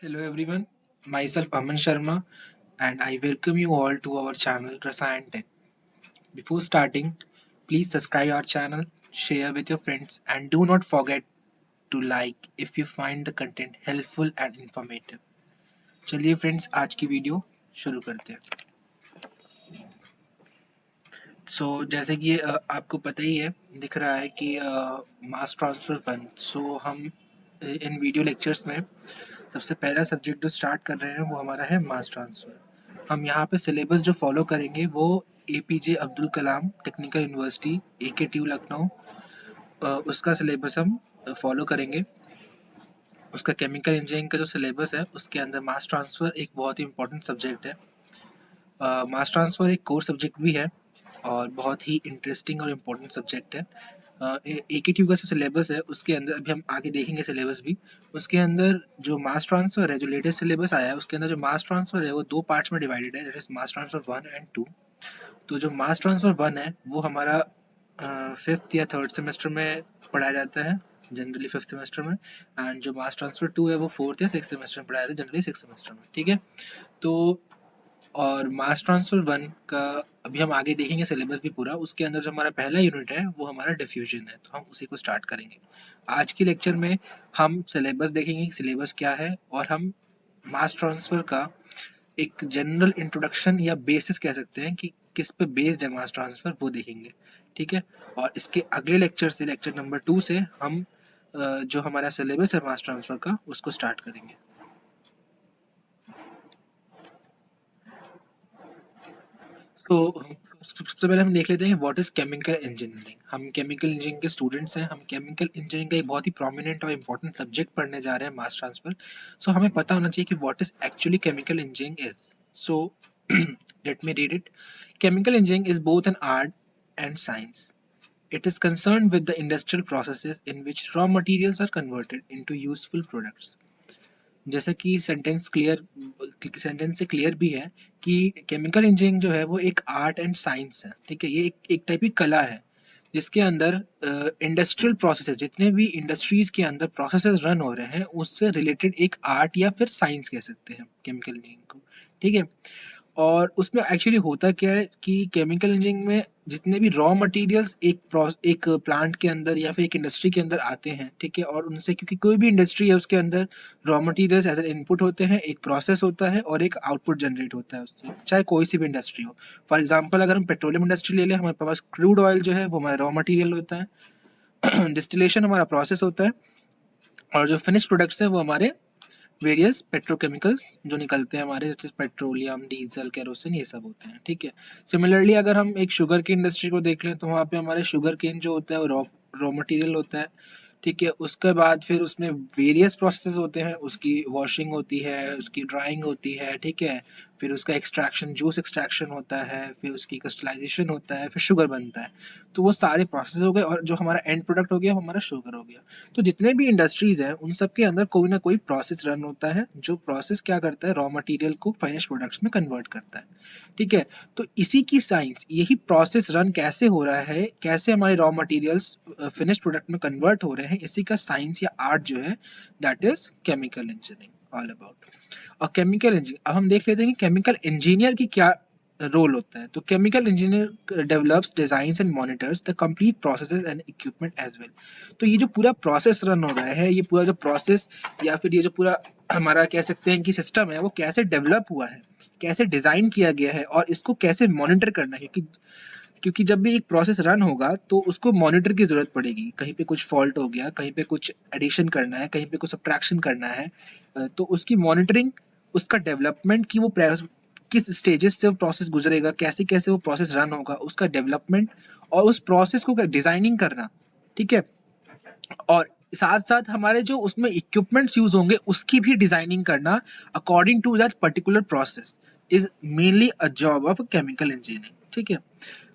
Hello everyone, myself Aman Sharma and I welcome you all to our channel Rasayan Tech. Before starting, please subscribe our channel, share with your friends and do not forget to like if you find the content helpful and informative. चलिए friends आज की video शुरू करते हैं। जैसे कि आपको पता ही है दिख रहा है कि मास ट्रांसफर फंड हम इन वीडियो लेक्चर्स में सबसे पहला सब्जेक्ट जो स्टार्ट कर रहे हैं वो हमारा है मास ट्रांसफर। हम यहाँ पे सिलेबस जो फॉलो करेंगे वो APJ Abdul Kalam technical university AKTU Lucknow उसका सिलेबस हम फॉलो करेंगे। उसका केमिकल इंजीनियरिंग का जो सिलेबस है उसके अंदर मास ट्रांसफर एक बहुत ही इंपॉर्टेंट सब्जेक्ट है। मास ट्रांसफर एक कोर सब्जेक्ट भी है और बहुत ही इंटरेस्टिंग और इम्पोर्टेंट सब्जेक्ट है। एकेटीयू का जो सिलेबस है उसके अंदर अभी हम आगे देखेंगे सिलेबस भी। उसके अंदर जो मास ट्रांसफर है, जो लेटेस्ट सिलेबस आया है उसके अंदर जो मास ट्रांसफर है वो दो पार्ट्स में डिवाइडेड है, that is mass transfer 1 and 2। तो जो मास ट्रांसफर 1 है वो हमारा 5th या 3rd सेमेस्टर में पढ़ाया जाता है, जनरली 5th सेमेस्टर में। एंड जो मास ट्रांसफर 2 है वो 4th या 6th सेमेस्टर में पढ़ाया जाता है, जनरली 6th सेमेस्टर में। ठीक है, तो और मास ट्रांसफर 1 का अभी हम आगे देखेंगे सिलेबस भी पूरा। उसके अंदर जो हमारा पहला यूनिट है वो हमारा डिफ्यूजन है, तो हम उसी को स्टार्ट करेंगे। आज के लेक्चर में हम सिलेबस देखेंगे, सिलेबस क्या है, और हम मास ट्रांसफर का एक जनरल इंट्रोडक्शन या बेसिस कह सकते हैं कि किस पे बेस्ड है मास ट्रांसफर, वो देखेंगे। ठीक है, और इसके अगले लेक्चर से, लेक्चर नंबर 2 से हम जो हमारा सिलेबस है मास ट्रांसफर का उसको स्टार्ट करेंगे। तो सबसे पहले हम देख लेते हैं व्हाट इज केमिकल इंजीनियरिंग। हम केमिकल इंजीनियरिंग के स्टूडेंट्स हैं, हम केमिकल इंजीनियरिंग का एक बहुत ही प्रोमिनेंट और इम्पोर्टेंट सब्जेक्ट पढ़ने जा रहे हैं, मास ट्रांसफर। हमें पता होना चाहिए कि what is actually chemical engineering is. So let me read it. Chemical engineering is both an art and science. It is concerned with the industrial processes in which raw materials are converted into useful products. जैसा कि sentence से clear भी है कि chemical engineering जो है वो एक आर्ट एंड साइंस है। ठीक है, ये एक टाइप की कला है जिसके अंदर इंडस्ट्रियल प्रोसेसेस, जितने भी इंडस्ट्रीज के अंदर प्रोसेसेस रन हो रहे हैं उससे रिलेटेड एक आर्ट या फिर साइंस कह सकते हैं केमिकल इंजीनियरिंग को। ठीक है, और उसमें एक्चुअली होता क्या है कि केमिकल इंजीनियरिंग में जितने भी रॉ मटेरियल्स एक प्लांट के अंदर या फिर एक इंडस्ट्री के अंदर आते हैं, ठीक है, और उनसे, क्योंकि कोई भी इंडस्ट्री है उसके अंदर raw materials as an input होते हैं, एक प्रोसेस होता है और एक आउटपुट जनरेट होता है उससे, चाहे कोई सी भी इंडस्ट्री हो। फॉर एग्जाम्पल अगर हम पेट्रोलियम इंडस्ट्री ले लें, हमारे पास क्रूड ऑयल जो है वो हमारा रॉ मटीरियल होता है डिस्टिलेशन हमारा प्रोसेस होता है, और जो फिनिश प्रोडक्ट्स हैं वो हमारे वेरियस पेट्रोकेमिकल्स जो निकलते हैं हमारे, जैसे पेट्रोलियम, डीजल, केरोसिन, ये सब होते हैं। ठीक है, सिमिलरली अगर हम एक शुगर की इंडस्ट्री को देख लें तो वहाँ पे हमारे शुगर केन जो होता है वो रॉ मटेरियल होता है। ठीक है, उसके बाद फिर उसमें वेरियस प्रोसेस होते हैं, उसकी वॉशिंग होती है, उसकी ड्राइंग होती है। ठीक है, फिर उसका एक्सट्रैक्शन, जूस एक्सट्रैक्शन होता है, फिर उसकी क्रिस्टलाइजेशन होता है, फिर शुगर बनता है। तो वो सारे प्रोसेस हो गए और जो हमारा एंड प्रोडक्ट हो गया वो हमारा शुगर हो गया। तो जितने भी इंडस्ट्रीज हैं उन सब के अंदर कोई ना कोई प्रोसेस रन होता है, जो प्रोसेस क्या करता है, रॉ मटेरियल को फाइनिश प्रोडक्ट्स में कन्वर्ट करता है। ठीक है, तो इसी की साइंस, यही प्रोसेस रन कैसे हो रहा है, कैसे हमारे रॉ मटेरियल्स फिनिश प्रोडक्ट में कन्वर्ट हो रहे हैं, इसी का साइंस या आर्ट जो है that is chemical engineering all about. और केमिकल इंजीनियर, अब हम देख लेते हैं कि केमिकल इंजीनियर की क्या रोल होता है। तो chemical engineer develops, designs and monitors the complete processes and equipment as well. तो ये जो पूरा प्रोसेस रन हो रहा है, ये पूरा जो प्रोसेस या फिर ये जो पूरा हमारा कह सकते हैं कि सिस्टम है, वो कैसे डेवलप हुआ है, कैसे डिजाइन किया गया है और इसको कैसे मॉनिटर करना है। क्योंकि जब भी एक प्रोसेस रन होगा तो उसको मॉनिटर की जरूरत पड़ेगी। कहीं पे कुछ फॉल्ट हो गया, कहीं पे कुछ एडिशन करना है, कहीं पे कुछ सब्ट्रैक्शन करना है, तो उसकी मॉनिटरिंग, उसका डेवलपमेंट की वो किस स्टेजेस से वो प्रोसेस गुजरेगा, कैसे कैसे वो प्रोसेस रन होगा, उसका डेवलपमेंट और उस प्रोसेस को डिजाइनिंग करना। ठीक है, और साथ साथ हमारे जो उसमें इक्विपमेंट्स यूज होंगे उसकी भी डिजाइनिंग करना according to that particular process is mainly a job of chemical engineering. ठीक है,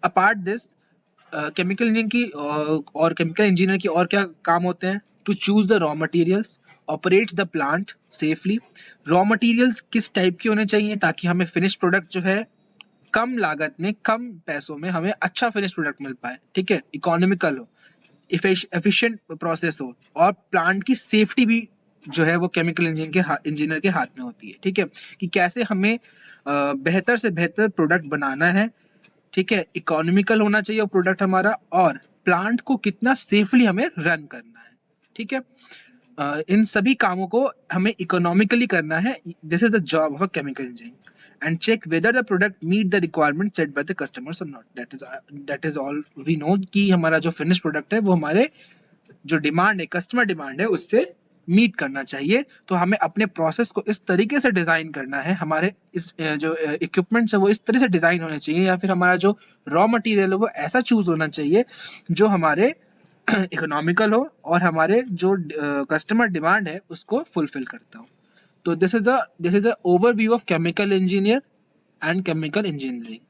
अपार्ट दिस केमिकल इंजीनियरिंग की और केमिकल इंजीनियर की और क्या काम होते हैं, to choose the raw materials, operates the plant safely. Raw materials किस टाइप के होने चाहिए ताकि हमें फिनिश प्रोडक्ट जो है कम लागत में, कम पैसों में हमें अच्छा फिनिश प्रोडक्ट मिल पाए। ठीक है, इकोनॉमिकल हो, एफिशिएंट प्रोसेस हो और प्लांट की सेफ्टी भी जो है वो केमिकल इंजीनियर के हाथ में होती है, ठीक है, कि कैसे हमें बेहतर से बेहतर प्रोडक्ट बनाना है, ठीक है, इकोनॉमिकल होना चाहिए वो प्रोडक्ट हमारा, और प्लांट को कितना सेफली हमें रन करना है, ठीक है। इन सभी कामों को हमें इकोनॉमिकली करना है। This is the job of a chemical engineer and check whether the product meet the requirement set by the customers और not. That is all we know कि हमारा जो फिनिश प्रोडक्ट है वो हमारे जो डिमांड है, कस्टमर डिमांड है, उससे मीट करना चाहिए। तो हमें अपने प्रोसेस को इस तरीके से डिजाइन करना है, हमारे इस जो इक्विपमेंट्स है वो इस तरह से डिजाइन होने चाहिए, या फिर हमारा जो रॉ मटेरियल है वो ऐसा चूज होना चाहिए जो हमारे इकोनॉमिकल हो और हमारे जो कस्टमर डिमांड है उसको फुलफिल करता हो। तो this is a overview of chemical engineer and chemical engineering.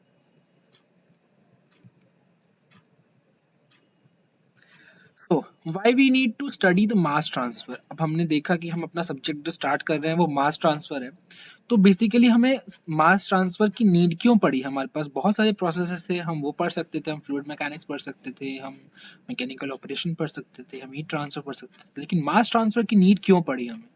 तो why we need to study the mass transfer. अब हमने देखा कि हम अपना सब्जेक्ट जो स्टार्ट कर रहे हैं वो मास ट्रांसफर है, तो बेसिकली हमें मास ट्रांसफर की नीड क्यों पड़ी। हमारे पास बहुत सारे प्रोसेसेस थे, हम वो पढ़ सकते थे, हम फ्लूइड मैकेनिक्स पढ़ सकते थे, हम मैकेनिकल ऑपरेशन पढ़ सकते थे, हम हीट ट्रांसफर पढ़ सकते थे, लेकिन मास ट्रांसफर की नीड क्यों पड़ी हमें।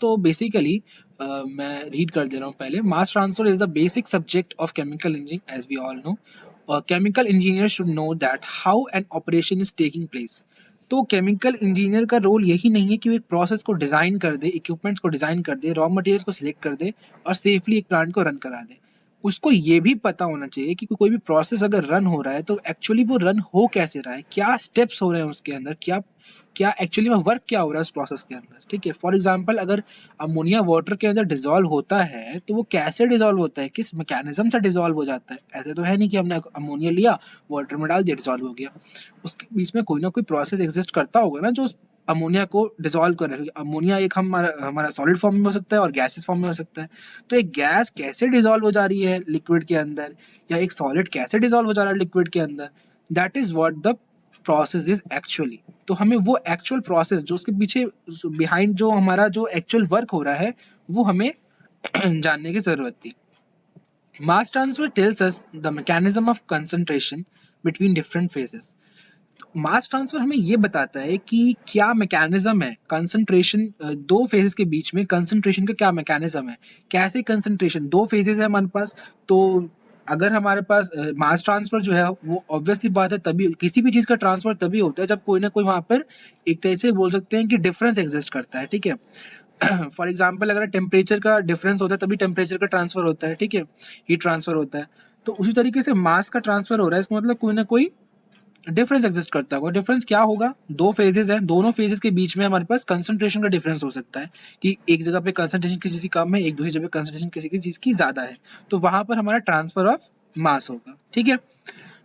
तो बेसिकली मैं रीड कर दे रहा हूँ पहले। Mass transfer is the basic subject of chemical engineering as we all know. Chemical engineer should know that how an operation is taking place. तो केमिकल इंजीनियर का रोल यही नहीं है कि वो एक प्रोसेस को डिजाइन कर दे, इक्विपमेंट्स को डिजाइन कर दे, रॉ मटेरियल्स को सिलेक्ट कर दे और सेफली एक प्लांट को रन करा दे। उसको ये भी पता होना चाहिए कि कोई भी प्रोसेस अगर रन हो रहा है तो एक्चुअली वो रन हो कैसे रहा है, क्या स्टेप्स हो रहे हैं उसके अंदर, क्या क्या एक्चुअली में वर्क क्या हो रहा है उस प्रोसेस के अंदर, ठीक है। फॉर एग्जांपल अगर अमोनिया वाटर के अंदर डिसॉल्व होता है तो वो कैसे डिसॉल्व होता है, किस मैकेनिज्म से डिसॉल्व हो जाता है। ऐसे तो है नहीं कि हमने अमोनिया लिया, वाटर में डाल दिया, डिसॉल्व हो गया। उसके बीच में कोई ना कोई प्रोसेस एग्जिस्ट करता होगा ना जो उस अमोनिया को डिसॉल्व कर रहा है। अमोनिया एक हमारा हमारा सॉलिड फॉर्म में हो सकता है और गैसेस फॉर्म में हो सकता है। तो एक गैस कैसे डिसॉल्व हो जा रही है लिक्विड के अंदर, या एक सॉलिड कैसे डिसॉल्व हो जा रहा है लिक्विड के अंदर, that is what the process is actually. तो हमें वो एक्चुअल प्रोसेस जो उसके पीछे बिहाइंड जो हमारा जो एक्चुअल वर्क हो रहा है वो हमें जानने की जरूरत थी। Mass transfer tells us the mechanism of concentration between different phases. Mass transfer हमें ये बताता है कि क्या मैकेनिज्म है कंसंट्रेशन, दो फेजेस के बीच में कंसंट्रेशन का क्या मैकेनिज्म है, कैसे कंसंट्रेशन, दो फेजेस है हमारे पास। तो अगर हमारे पास मास ट्रांसफर जो है वो ऑब्वियसली बात है, तभी किसी भी चीज का ट्रांसफर तभी होता है जब कोई ना कोई वहां पर एक तरह से बोल सकते हैं कि डिफरेंस एग्जिस्ट करता है, ठीक है। फॉर एग्जाम्पल अगर टेम्परेचर का डिफरेंस होता है तभी टेम्परेचर का ट्रांसफर होता है, ठीक है, हीट ट्रांसफर होता है। तो उसी तरीके से मास का ट्रांसफर हो रहा है, इसका मतलब कोई ना कोई डिफरेंस एग्जिस्ट करता है। वो डिफरेंस क्या होगा, दो फेजेस हैं, दोनों फेजेस के बीच में हमारे पास कंसंट्रेशन का डिफरेंस हो सकता है कि एक जगह पे कंसंट्रेशन किसी की कम है, एक दूसरी जगह कंसंट्रेशन किसी की चीज की ज्यादा है, तो वहां पर हमारा ट्रांसफर ऑफ मास होगा, ठीक है।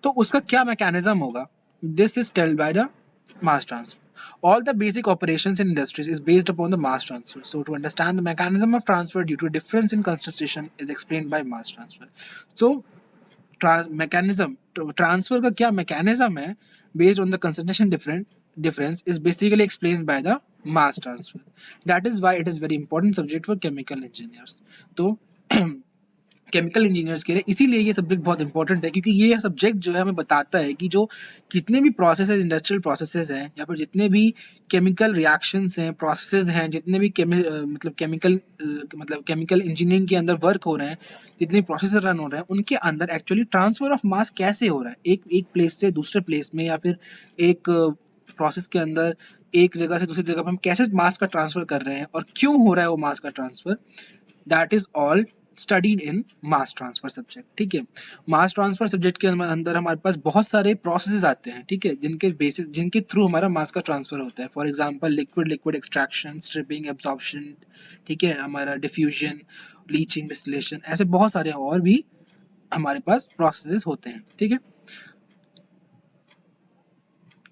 तो उसका क्या मैकेनिज्म होगा, this is tailed by the mass transfer. All the basic operations in industries is based upon the mass transfer. So to understand the mechanism of transfer due to difference in concentration is explained by mass transfer. So mechanism transfer का क्या mechanism है based on the concentration difference is basically explained by the mass transfer. That is why it is very important subject for chemical engineers. तो chemical engineers के लिए इसीलिए ये subject बहुत important है, क्योंकि ये सब्जेक्ट जो है हमें बताता है कि जो जितने भी प्रोसेसेस, इंडस्ट्रियल प्रोसेसेस हैं, या फिर जितने भी केमिकल रिएक्शंस हैं, प्रोसेसेस हैं, जितने भी मतलब केमिकल इंजीनियरिंग के अंदर वर्क हो रहे हैं, जितने प्रोसेस रन हो रहे हैं, उनके अंदर एक्चुअली ट्रांसफर ऑफ मास कैसे हो रहा है, एक एक प्लेस से दूसरे प्लेस में, या फिर एक प्रोसेस के अंदर एक जगह से दूसरी जगह पर हम कैसे मास का ट्रांसफर कर रहे हैं और क्यों हो रहा है वो मास का transfer. That is all studied in mass transfer subject, ठीक है। मास ट्रांसफर सब्जेक्ट के अंदर हमारे पास बहुत सारे प्रोसेसेस आते हैं, ठीक है, जिनके थ्रू हमारा मास का ट्रांसफर होता है। For example liquid extraction, stripping, absorption, ठीक है, हमारा डिफ्यूजन, लीचिंग, डिस्टिलेशन, ऐसे बहुत सारे और भी हमारे पास प्रोसेसेस होते हैं, ठीक है।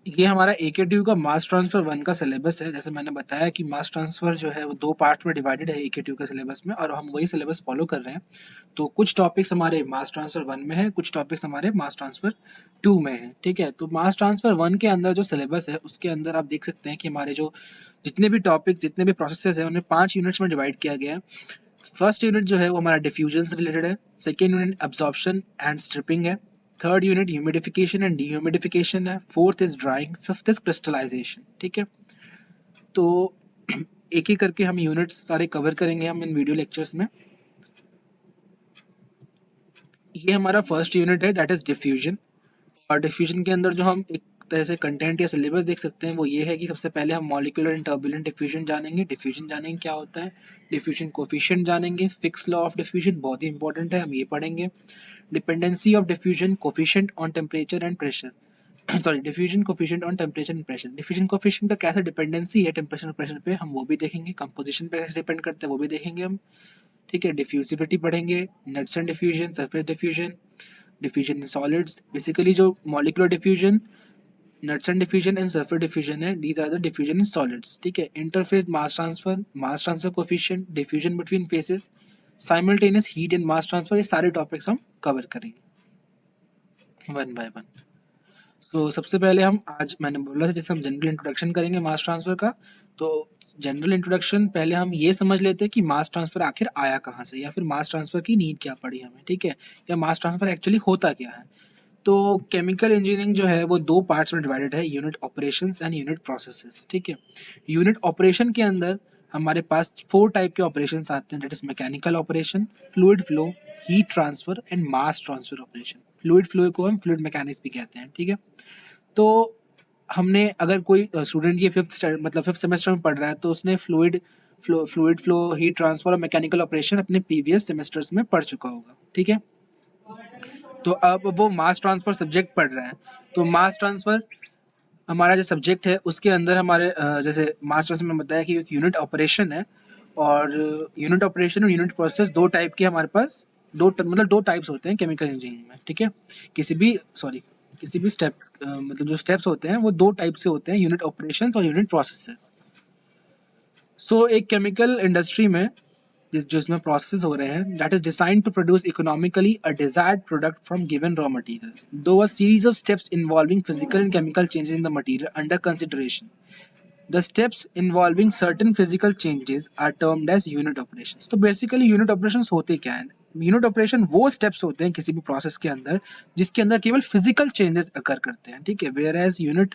ये हमारा AKTU का मास ट्रांसफर 1 का सिलेबस है। जैसे मैंने बताया कि मास ट्रांसफर जो है वो 2 पार्ट में डिवाइडेड है AKTU के सिलेबस में, और हम वही सिलेबस फॉलो कर रहे हैं। तो कुछ टॉपिक्स हमारे मास ट्रांसफर 1 में है, कुछ टॉपिक्स हमारे मास ट्रांसफर 2 में है, ठीक है। तो मास ट्रांसफर 1 के अंदर जो सिलेबस है उसके अंदर आप देख सकते हैं कि हमारे जो जितने भी टॉपिक्स, जितने भी प्रोसेसेस हैं, उन्हें 5 यूनिट्स में डिवाइड किया गया है। फर्स्ट यूनिट जो है वो हमारा डिफ्यूजन से रिलेटेड है, second unit absorption and stripping है, third unit humidification and dehumidification है, fourth is drying, fifth is crystallization, ठीक है। तो एक एक करके हम यूनिट्स सारे कवर करेंगे हम इन वीडियो लेक्चर्स में। ये हमारा फर्स्ट यूनिट है, दैट इज डिफ्यूजन। और डिफ्यूजन के अंदर जो हम एक तरह से कंटेंट या सिलेबस देख सकते हैं वो ये है कि सबसे पहले हम मॉलिक्यूलर एंड टर्बुलेंट डिफ्यूजन जानेंगे, डिफ्यूजन जानेंगे क्या होता है, डिफ्यूजन कोफिशिएंट जानेंगे, फिक्स लॉ ऑफ डिफ्यूजन बहुत ही इंपॉर्टेंट है, हम ये पढ़ेंगे, dependency of diffusion coefficient on temperature and pressure sorry diffusion coefficient on temperature and pressure, diffusion coefficient का कैसे डिपेंडेंसी है टेम्परेचर और प्रेशर पे, हम वो भी देखेंगे, कंपोजिशन पे कैसे डिपेंड करता है वो भी देखेंगे हम, ठीक है। डिफ्यूसिविटी पढ़ेंगे, Knudsen diffusion, surface diffusion, diffusion in solids, basically जो molecular diffusion, Knudsen diffusion and surface diffusion है, these are the diffusion in solids, ठीक है। Interface mass transfer coefficient, diffusion between phases, simultaneous heat and mass transfer, ये सारे topics हम cover करेंगे one by one. तो सबसे पहले हम आज मैंने बोला था जैसे हम जनरल इंट्रोडक्शन करेंगे मास ट्रांसफर का, तो जनरल इंट्रोडक्शन पहले हम ये समझ लेते हैं कि मास ट्रांसफर आखिर आया कहाँ से, या फिर मास ट्रांसफर की नीड क्या पड़ी हमें, ठीक है, या मास ट्रांसफर एक्चुअली होता क्या है। तो केमिकल इंजीनियरिंग जो है वो दो पार्ट्स में डिवाइडेड है, unit operations and unit processes, ठीक है। यूनिट ऑपरेशन के अंदर हमारे पास 4 टाइप के ऑपरेशंस आते हैं, that is mechanical operation, fluid flow, heat transfer and mass transfer operation. Fluid flow को हम फ्लूइड मैकेनिक्स भी कहते हैं, ठीक है। तो हमने अगर कोई स्टूडेंट ये फिफ्थ सेमेस्टर में पढ़ रहा है तो उसने फ्लूइड फ्लो, हीट ट्रांसफर और मैकेनिकल ऑपरेशन अपने प्रीवियस सेमेस्टर्स में पढ़ चुका होगा, ठीक है। तो अब वो मास ट्रांसफर सब्जेक्ट पढ़ रहा है, तो मास ट्रांसफर हमारा जो सब्जेक्ट है उसके अंदर हमारे जैसे मास ट्रांसफर में बताया कि एक यूनिट ऑपरेशन है, और यूनिट ऑपरेशन और यूनिट प्रोसेस दो टाइप के हमारे पास मतलब दो टाइप्स होते हैं केमिकल इंजीनियरिंग में, ठीक है। किसी भी स्टेप मतलब जो स्टेप्स होते हैं वो दो टाइप से होते हैं, यूनिट ऑपरेशंस और यूनिट प्रोसेसेस। सो एक केमिकल इंडस्ट्री में जो इसमें प्रोसेस हो रहे हैं, that is designed to produce economically a desired product from given raw materials, through a series of steps involving physical and chemical changes in the material under consideration, the steps involving certain physical changes are termed as unit operations। तो basically unit operations होते क्या है, unit operation वो steps होते हैं किसी भी process के अंदर जिसके अंदर केवल फिजिकल चेंजेस अकर करते हैं, ठीक है। वेयर एज यूनिट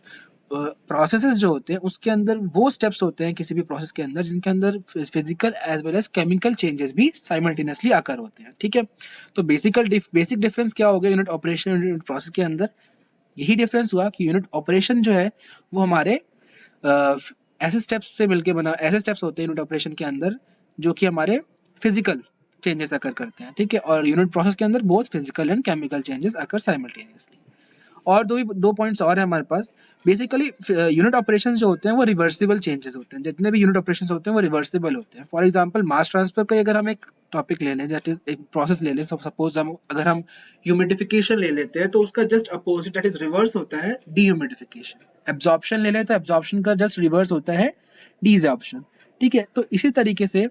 प्रोसेसेस जो होते हैं उसके अंदर वो स्टेप्स होते हैं किसी भी प्रोसेस के अंदर जिनके अंदर physical as well as chemical changes भी साइमल्टेनियसली आकर होते हैं, ठीक है। तो बेसिक डिफरेंस क्या हो गया यूनिट ऑपरेशन और यूनिट प्रोसेस के अंदर, यही डिफरेंस हुआ कि यूनिट ऑपरेशन जो है वो हमारे ऐसे स्टेप्स होते हैं यूनिट ऑपरेशन के अंदर जो कि हमारे फिजिकल चेंजेस अकर करते हैं, ठीक है। और यूनिट प्रोसेस के अंदर both physical and chemical changes occur simultaneously. और दो पॉइंट्स और है हमारे पास। बेसिकली यूनिट ऑपरेशंस जो होते हैं वो रिवर्सिबल चेंजेस होते हैं, जितने भी यूनिट ऑपरेशंस होते हैं वो रिवर्सिबल होते हैं। फॉर एग्जांपल मास ट्रांसफर का अगर हम एक टॉपिक ले लें, दैट इज एक प्रोसेस ले लें, सपोज अगर हम ह्यूमिडिफिकेशन ले लेते हैं तो उसका just opposite that is reverse होता है डीह्यूमिडिफिकेशन। एब्जॉर्प्शन ले लें तो एब्जॉर्प्शन का जस्ट रिवर्स होता है डीजॉर्प्शन, ठीक है। तो इसी तरीके से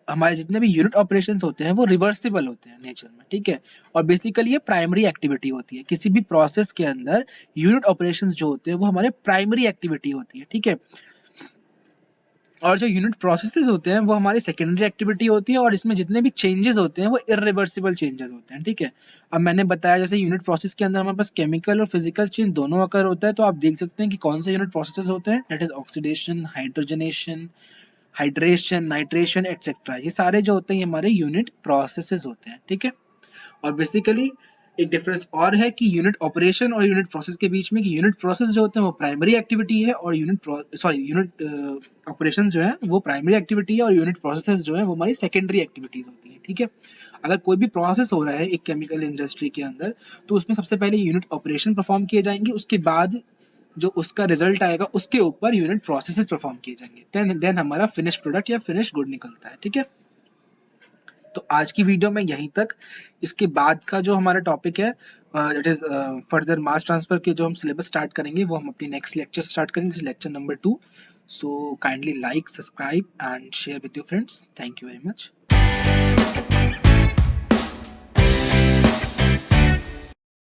हमारे जितने भी यूनिट ऑपरेशंस होते हैं वो रिवर्सिबल होते हैं नेचर में, ठीक है। और बेसिकली ये प्राइमरी एक्टिविटी होती है किसी भी प्रोसेस के अंदर, यूनिट ऑपरेशंस जो होते हैं वो हमारे प्राइमरी एक्टिविटी होती है, ठीक है। और जो यूनिट प्रोसेसेस होते हैं वो हमारी सेकेंडरी एक्टिविटी होती है, और इसमें जितने भी चेंजेस होते हैं वो इरिवर्सिबल चेंजेस होते हैं, ठीक है। अब मैंने बताया जैसे यूनिट प्रोसेस के अंदर हमारे पास केमिकल और फिजिकल चेंज दोनों अकर होता है, तो आप देख सकते हैं कि कौन से यूनिट प्रोसेसेस होते हैं, that is oxidation, hydrogenation, hydration, nitration etcetera, ये सारे जो होते हैं ये हमारे यूनिट प्रोसेसेस होते हैं, ठीक है। और बेसिकली एक डिफरेंस और है कि यूनिट ऑपरेशन और यूनिट प्रोसेस के बीच में, कि यूनिट प्रोसेस जो होते हैं वो प्राइमरी एक्टिविटी है और यूनिट ऑपरेशन जो है वो प्राइमरी एक्टिविटी है, और यूनिट प्रोसेसेस जो है वो हमारी सेकेंडरी एक्टिविटीज होती है, ठीक है। अगर कोई भी प्रोसेस हो रहा है एक केमिकल इंडस्ट्री के अंदर तो उसमें सबसे पहले यूनिट ऑपरेशन परफॉर्म किए जाएंगे, उसके बाद जो उसका रिजल्ट आएगा उसके ऊपर यूनिट प्रोसेसेस परफॉर्म किए जाएंगे, देन हमारा फिनिश प्रोडक्ट या फिनिश गुड निकलता है, ठीक है। तो आज की वीडियो में यहीं तक। इसके बाद का जो हमारा टॉपिक है that is further mass transfer के जो हम सिलेबस स्टार्ट करेंगे वो हम अपनी नेक्स्ट लेक्चर स्टार्ट करेंगे, lecture number 2। So kindly like, subscribe and share with your friends. Thank you very much.